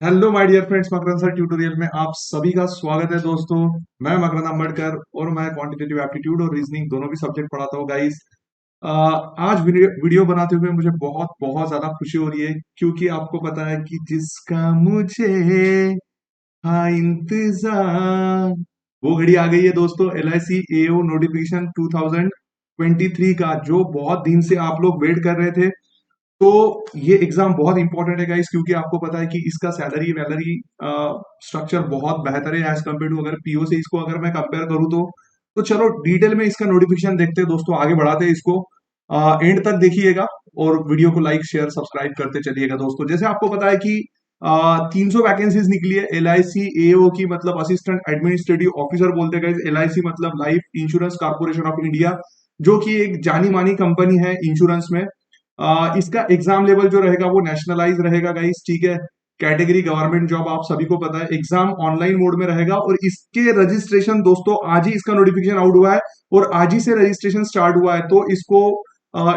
Hello my dear friends, Makarand sir tutorial में आप सभी का स्वागत है दोस्तों। मैं मकरंद अम्बेडकर और मैं क्वांटिटेटिव एप्टीट्यूड और रीजनिंग दोनों भी सब्जेक्ट पढ़ाता हूँ गाइस। आज वीडियो बनाते हुए मुझे बहुत बहुत ज्यादा खुशी हो रही है, क्योंकि आपको पता है कि जिसका मुझे था इंतजार, वो घड़ी आ गई है दोस्तों। L I C AO notification 2023 का, जो बहुत दिन से आप लोग वेट कर रहे थे। तो ये एग्जाम बहुत इंपॉर्टेंट है गाइस, क्योंकि आपको पता है कि इसका सैलरी वैलरी स्ट्रक्चर बहुत बेहतर है एज कम्पेयर टू, अगर पीओ से इसको अगर मैं कंपेयर करूँ तो चलो डिटेल में इसका नोटिफिकेशन देखते हैं दोस्तों। आगे बढ़ाते हैं इसको, एंड तक देखिएगा और वीडियो को लाइक शेयर सब्सक्राइब करते चलिएगा दोस्तों। जैसे आपको पता है कि 300 वैकेंसीज निकली है एल आई सी एओ की, मतलब असिस्टेंट एडमिनिस्ट्रेटिव ऑफिसर बोलते हैं। एल आई सी मतलब life insurance corporation of India, जो कि एक जानी मानी कंपनी है इंश्योरेंस में। इसका एग्जाम लेवल जो रहेगा वो नेशनलाइज रहेगा गाइस, ठीक है। कैटेगरी गवर्नमेंट जॉब, आप सभी को पता है। एग्जाम ऑनलाइन मोड में रहेगा और इसके रजिस्ट्रेशन दोस्तों, आज ही इसका नोटिफिकेशन आउट हुआ है और आज ही से रजिस्ट्रेशन स्टार्ट हुआ है। तो इसको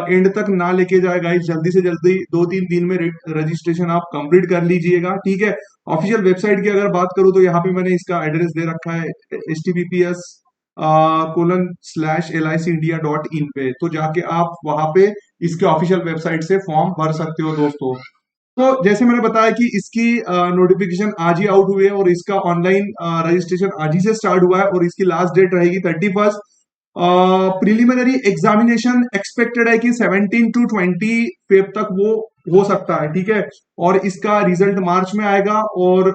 एंड तक ना लेके जाए गाइस, जल्दी से जल्दी 2-3 दिन में रजिस्ट्रेशन आप कंप्लीट कर लीजिएगा, ठीक है। ऑफिशियल वेबसाइट की अगर बात करूं तो यहाँ पे मैंने इसका एड्रेस दे रखा है, https:/licindia.in पे, तो जाके आप वहां पे इसके ऑफिशियल वेबसाइट से फॉर्म भर सकते हो दोस्तों। तो जैसे मैंने बताया कि इसकी नोटिफिकेशन आज ही आउट हुई है और इसका ऑनलाइन रजिस्ट्रेशन आज ही से स्टार्ट हुआ है और इसकी लास्ट डेट रहेगी 31। प्रिलिमिनरी एग्जामिनेशन एक्सपेक्टेड है कि 17 to 20 फेब तक वो हो सकता है, ठीक है। और इसका रिजल्ट मार्च में आएगा और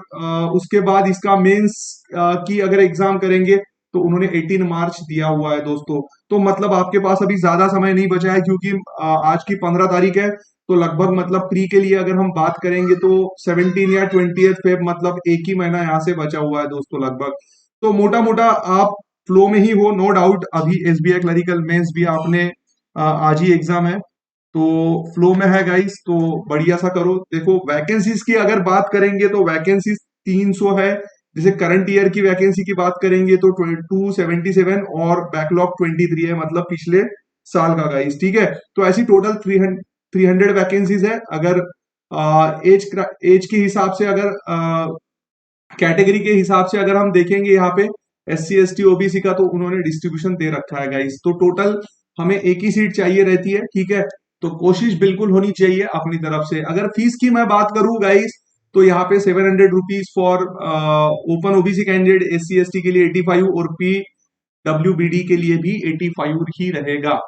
उसके बाद इसका मेंस की अगर एग्जाम करेंगे तो उन्होंने 18 मार्च दिया हुआ है दोस्तों। तो मतलब आपके पास अभी ज्यादा समय नहीं बचा है, क्योंकि आज की 15 तारीख है। तो लगभग मतलब प्री के लिए अगर हम बात करेंगे तो 17 या 20 फेब, मतलब एक ही महीना यहाँ से बचा हुआ है दोस्तों लगभग। तो मोटा मोटा आप फ्लो में ही हो, नो डाउट। अभी एसबीआई क्लरिकल मेंस भी आपने आज ही एग्जाम है, तो फ्लो में है गाइस। तो बढ़िया सा करो। देखो वैकेंसीज की अगर बात करेंगे तो वैकेंसीज 300 है। जैसे करंट ईयर की वैकेंसी की बात करेंगे तो 277 और बैकलॉग 23 है, मतलब पिछले साल का गाइस, ठीक है। तो ऐसी टोटल 300 वैकेंसीज है। अगर एज के हिसाब से, अगर कैटेगरी के हिसाब से अगर हम देखेंगे यहाँ पे S C S T OBC का, तो उन्होंने डिस्ट्रीब्यूशन दे रखा है गाइस। तो टोटल हमें एक ही सीट चाहिए रहती है, ठीक है। तो कोशिश बिल्कुल होनी चाहिए अपनी तरफ से। अगर फीस की मैं बात करूं गाइस, तो यहाँ पे 700 rupees for open OBC candidate, S C S T के लिए 85 और पी डब्ल्यूबीडी के लिए भी 85 ही रहेगा।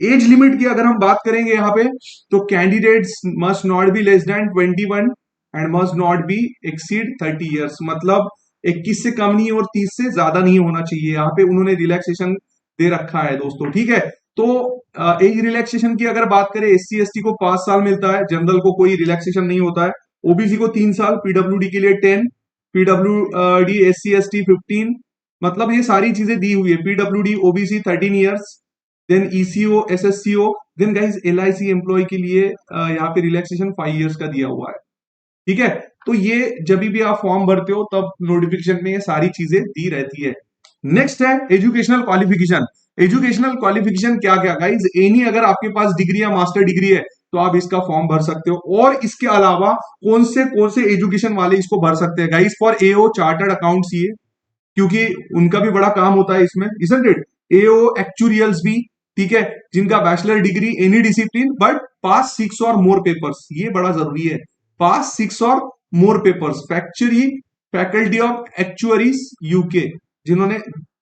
एज लिमिट की अगर हम बात करेंगे यहाँ पे, तो candidates must not be less than 21 and must not be exceed 30 years, मतलब 21 से कम नहीं और 30 से ज्यादा नहीं होना चाहिए। यहाँ पे उन्होंने रिलैक्सेशन दे रखा है दोस्तों, ठीक है। तो एज रिलैक्सेशन की अगर बात करें, एस सी एस टी को 5 साल मिलता है, जनरल को कोई रिलैक्सेशन नहीं होता है। ओबीसी को 3 साल, पीडब्ल्यूडी के लिए 10, PW D S C S T 15, मतलब ये सारी चीजें दी हुई है। PWD OBC 13 years, then ECO SSCO, then guys L I C employ के लिए यहाँ पे रिलैक्सेशन 5 ईयर्स का दिया हुआ है, ठीक है। तो ये जब भी आप फॉर्म भरते हो तब नोटिफिकेशन में ये सारी चीजें दी रहती है। नेक्स्ट है एजुकेशनल क्वालिफिकेशन। एजुकेशनल क्वालिफिकेशन क्या क्या गाइज, एनी अगर आपके पास डिग्री या मास्टर डिग्री है तो आप इसका फॉर्म भर सकते हो। और इसके अलावा कौन से एजुकेशन वाले इसको भर सकते हैं guys? For AO chartered account CA, क्योंकि उनका भी बड़ा काम होता है इसमें, इजंट इट। एओ एक्चुरियल्स भी, ठीक है, जिनका bachelor degree any discipline but pass 6 और मोर पेपर्स, ये बड़ा जरूरी है। पास 6 और मोर पेपर्स, फैक्चुरी फैकल्टी ऑफ एक्चुअरीज यूके, जिन्होंने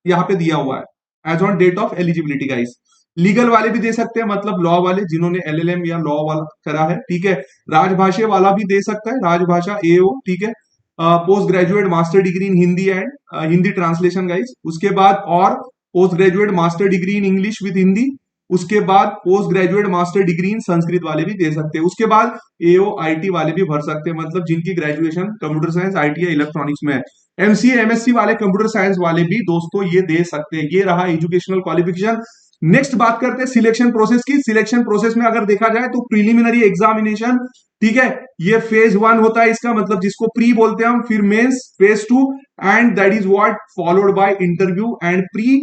यहाँ पे दिया हुआ है age on date of eligibility guys. Legal वाले भी दे सकते हैं, मतलब लॉ वाले जिन्होंने एलएलएम या लॉ वाला करा है, ठीक है। राजभाषा वाला भी दे सकता है, राजभाषा एओ, ठीक है। Post graduate master degree in Hindi and Hindi translation guys. उसके बाद और post graduate master degree in English with Hindi. उसके बाद post graduate master degree in Sanskrit वाले भी दे सकते हैं। उसके बाद एओ आईटी वाले भी भर सकते हैं, मतलब जिनकी ग्रेजुएशन कंप्यूटर साइंस आईटी या इलेक्ट्रॉनिक्स में है। एमसीए एमएससी वाले, कंप्यूटर साइंस वाले भी दोस्तों ये दे सकते हैं। ये रहा एजुकेशनल क्वालिफिकेशन। नेक्स्ट बात करते हैं सिलेक्शन प्रोसेस की। सिलेक्शन प्रोसेस में अगर देखा जाए तो प्रीलिमिनरी एग्जामिनेशन, ठीक है, ये फेज 1 होता है इसका, मतलब जिसको प्री बोलते हैं हम, फिर mains phase 2, and that is what followed by interview and pre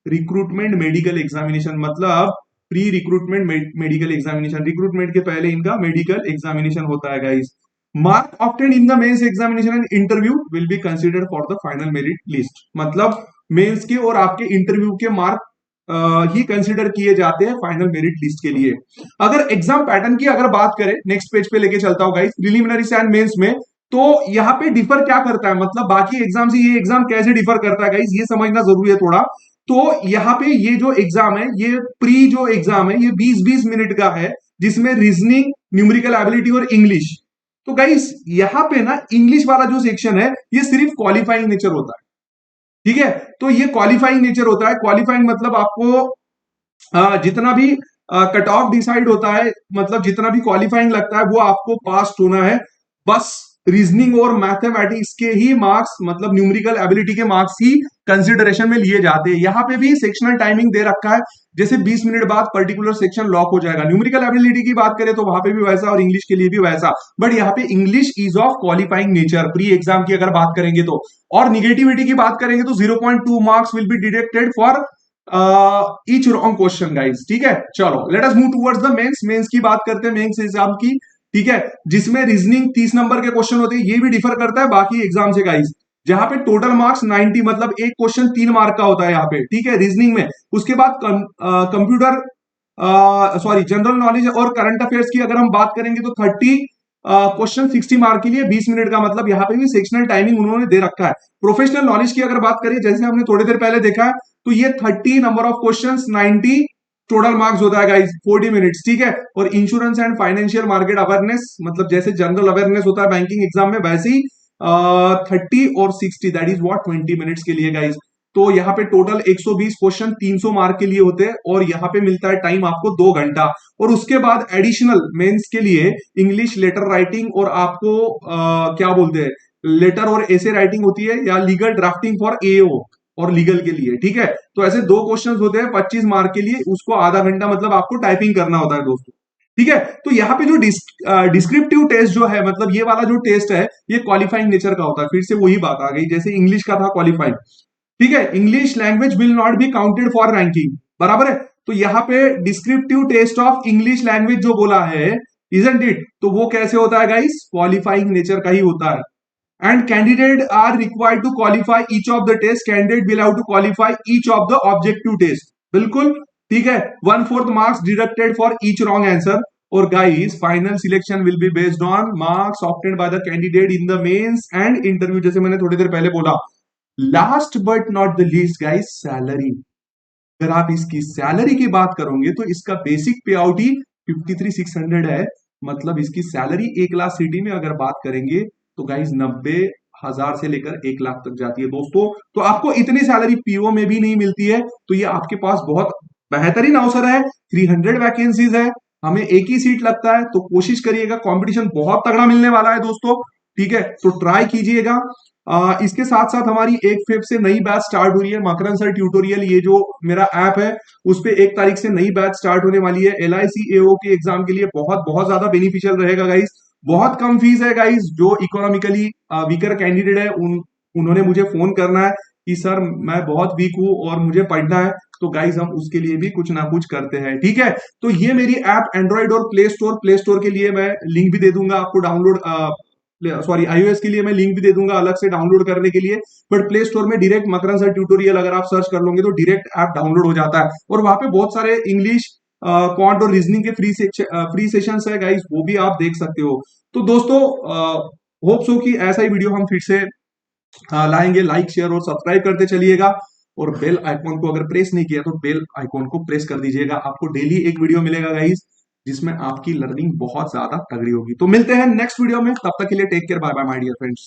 recruitment medical examination, मतलब pre recruitment medical examination, recruitment के पहले इनका मेडिकल एग्जामिनेशन होता है guys. Mark obtained in the mains examination and interview will be considered for the final merit list. मतलब mains के और आपके इंटरव्यू के मार्क ही कंसिडर किए जाते हैं फाइनल मेरिट लिस्ट के लिए। अगर एग्जाम पैटर्न की अगर बात करें, नेक्स्ट पेज पे लेके चलता हूं गाइस, प्रिलिमिनरीज एंड मेंस में, तो यहाँ पे डिफर क्या करता है, मतलब बाकी एग्जाम से ये एग्जाम कैसे डिफर करता है गाइस, ये समझना जरूरी है थोड़ा। तो यहाँ पे ये जो एग्जाम है, ये प्री जो एग्जाम है, ये 20-20 मिनट का है, जिसमें रीजनिंग, न्यूमेरिकल एबिलिटी और इंग्लिश। तो गाइस यहाँ पे ना इंग्लिश वाला जो सेक्शन है, ये सिर्फ क्वालिफाइंग नेचर होता है, ठीक है। तो ये क्वालिफाइंग नेचर होता है। क्वालिफाइंग मतलब आपको जितना भी कट ऑफ डिसाइड होता है, मतलब जितना भी क्वालिफाइंग लगता है, वो आपको पास होना है। बस रीजनिंग और मैथमेटिक्स के ही मार्क्स, मतलब न्यूमेरिकल एबिलिटी के मार्क्स ही कंसिडरेशन में लिए जाते हैं। यहाँ पे भी सेक्शनल टाइमिंग दे रखा है, जैसे 20 मिनट बाद पर्टिकुलर सेक्शन लॉक हो जाएगा। न्यूमेरिकल एबिलिटी की बात करें तो वहां पे भी वैसा, और इंग्लिश के लिए भी वैसा। बट यहाँ पे English is of qualifying nature pre exam की अगर बात करेंगे तो। और निगेटिविटी की बात करेंगे तो 0.2 marks will be deducted for each wrong question guys, ठीक है। चलो let us move towards the mains. Mains की बात करते हैं, मेंस एग्जाम की, ठीक है, जिसमें रीजनिंग 30 नंबर के क्वेश्चन होते हैं। ये भी डिफर करता है बाकी एग्जाम से गाइस, जहां पे टोटल मार्क्स 90, मतलब एक क्वेश्चन 3 मार्क का होता है यहाँ पे, ठीक है, रीजनिंग में। उसके बाद कंप्यूटर, सॉरी, जनरल नॉलेज और करंट अफेयर्स की अगर हम बात करेंगे तो 30 क्वेश्चन 60 मार्क के लिए 20 मिनट का, मतलब यहाँ पे भी सेक्शनल टाइमिंग उन्होंने दे रखा है। प्रोफेशनल नॉलेज की अगर बात करें, जैसे हमने थोड़ी देर पहले देखा है, तो ये 30 number of questions, 90 total marks होता है गाइस, 40 मिनट्स, ठीक है। और insurance and financial market awareness, मतलब जैसे जनरल अवेयरनेस होता है बैंकिंग एग्जाम में, वैसे ही 30 और 60, दैट इज व्हाट 20 मिनट्स के लिए गाइस। तो यहाँ पे टोटल 120 क्वेश्चन 300 मार्क के लिए होते हैं, और यहाँ पे मिलता है टाइम आपको 2 घंटा। और उसके बाद एडिशनल मेंस के लिए इंग्लिश लेटर राइटिंग, और आपको क्या बोलते हैं, लेटर और ऐसे राइटिंग होती है, या लीगल ड्राफ्टिंग फॉर एओ और लीगल के लिए, ठीक है। तो ऐसे 2 क्वेश्चंस होते हैं 25 मार्क के लिए, उसको आधा घंटा मतलब आपको टाइपिंग करना होता है दोस्तों, ठीक है। तो यहाँ पे जो डिस्क्रिप्टिव टेस्ट जो है, मतलब ये वाला जो टेस्ट है, ये क्वालिफाइंग नेचर का होता है। फिर से वही बात आ गई, जैसे इंग्लिश का था क्वालिफाइंग, ठीक है। English language will not be counted for ranking, बराबर है। तो यहाँ पे descriptive test of English language जो बोला है, इजंट इट, तो वो कैसे होता है गाइस, क्वालिफाइंग नेचर का ही होता है। And candidate are required to qualify each of the test, candidate will have to qualify each of the objective test, बिल्कुल, ठीक है। 1/4 marks deducted for each wrong answer. और guys final selection will be based on marks obtained by the candidate in the mains and interview, जैसे मैंने थोड़ी देर पहले बोला। Last but not the least guys, salary. अगर आप इसकी सैलरी की बात करोगे तो इसका बेसिक पे आउट ही 53,600 है। मतलब इसकी सैलरी 1 लाख सिटी में अगर बात करेंगे तो गाइस 90,000 से लेकर 1 लाख तक जाती है दोस्तों। तो आपको इतनी सैलरी पीओ में भी नहीं मिलती है, तो ये आपके पास बहुत बेहतरीन अवसर है। 300 वैकेंसीज है, हमें एक ही सीट लगता है, तो कोशिश करिएगा, कंपटीशन बहुत तगड़ा मिलने वाला है दोस्तों, ठीक है। तो ट्राई कीजिएगा। इसके साथ साथ हमारी 1 फेब से नई बैच स्टार्ट हो रही है, मकरन सर ट्यूटोरियल, ये जो मेरा ऐप है, उस पे 1 तारीख से नई बैच स्टार्ट होने वाली है। LIC AO के एग्जाम के लिए बहुत बहुत ज्यादा बेनिफिशियल रहेगा गाइस। बहुत कम फीस है गाइस। जो इकोनॉमिकली वीकर कैंडिडेट है, उन्होंने मुझे फोन करना है कि सर मैं बहुत वीक हूं और मुझे पढ़ना है, तो गाइस हम उसके लिए भी कुछ ना कुछ करते हैं, ठीक है। तो ये मेरी ऐप एंड्रॉइड और प्ले स्टोर के लिए मैं लिंक भी दे दूंगा आपको डाउनलोड, सॉरी iOS के लिए मैं लिंक भी दे दूंगा अलग से डाउनलोड करने के लिए। बट प्ले स्टोर में डायरेक्ट मकरन सर ट्यूटोरियल अगर आप सर्च कर लोगे तो डायरेक्ट ऐप डाउनलोड हो जाता है, और वहां पे बहुत सारे इंग्लिश, क्वांट और रीजनिंग के फ्री सेशंस है गाइस, वो भी आप देख सकते हो। तो दोस्तों होप सो कि ऐसा ही वीडियो हम फिर से लाएंगे। लाइक शेयर और सब्सक्राइब करते चलिएगा, और बेल आइकॉन को अगर प्रेस नहीं किया तो बेल आइकॉन को प्रेस कर दीजिएगा। आपको डेली एक वीडियो मिलेगा गाइस, जिसमें आपकी लर्निंग बहुत ज्यादा तगड़ी होगी। तो मिलते हैं नेक्स्ट वीडियो में, तब तक के लिए take care, bye bye my dear friends.